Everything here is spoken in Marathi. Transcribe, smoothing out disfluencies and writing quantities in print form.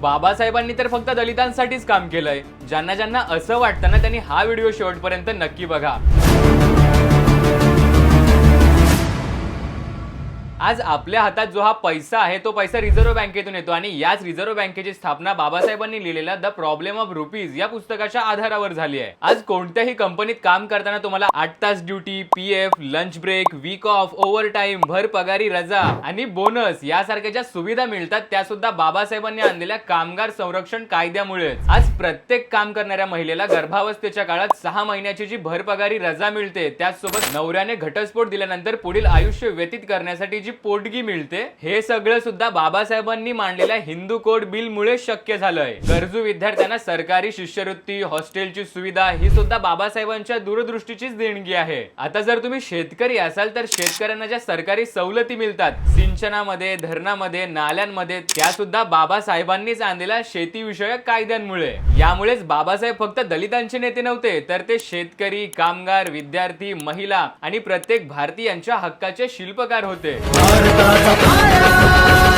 बाबासाहेबांनी तर फक्त दलितांसाठीच काम केलंय. ज्यांना ज्यांना असं वाटतं ना त्यांनी हा व्हिडिओ शेवटपर्यंत नक्की बघा. आज आपल्या हातात जो हा पैसा आहे तो पैसा रिझर्व्ह बँकेतून येतो आणि याच रिझर्व्ह बँकेची स्थापना बाबासाहेबांनी लिहिलेल्या द प्रॉब्लेम ऑफ रुपीज या पुस्तकाच्या आधारावर झाली आहे. आज कोणत्याही कंपनीत काम करताना तुम्हाला 8 तास duty, PF, lunch break, week off, overtime, भर पगारी रजा आणि बोनस यासारख्या ज्या सुविधा मिळतात त्या सुद्धा बाबासाहेबांनी आणलेल्या कामगार संरक्षण कायद्यामुळे. आज प्रत्येक काम करणाऱ्या महिलेला गर्भावस्थेच्या काळात 6 महिन्याची जी भर पगारी रजा मिळते, त्याचसोबत नवऱ्याने घटस्फोट दिल्यानंतर पुढील आयुष्य व्यतीत करण्यासाठी पोटगी मिळते, हे सगळं सुद्धा बाबासाहेबांनी मांडलेल्या हिंदू कोड बिल मुळे शक्य झालंय. गरजू विद्यार्थ्यांना सरकारी शिष्यवृत्ती, हॉस्टेलची सुविधा ही सुद्धा बाबासाहेबांच्या दूरदृष्टीचीच देणगी आहे. आता जर तुम्ही शेतकरी असाल तर शेतकऱ्यांना ज्या सरकारी सवलती मिळतात सिंचनामध्ये, धरणामध्ये, नाल्यांमध्ये, त्या सुद्धा बाबासाहेबांनीच आणलेल्या शेतीविषयक कायद्यांमुळे. यामुळेच बाबासाहेब फक्त दलितांचे नेते नव्हते तर ते शेतकरी, कामगार, विद्यार्थी, महिला आणि प्रत्येक भारतीयांच्या हक्काचे शिल्पकार होते. भारताचा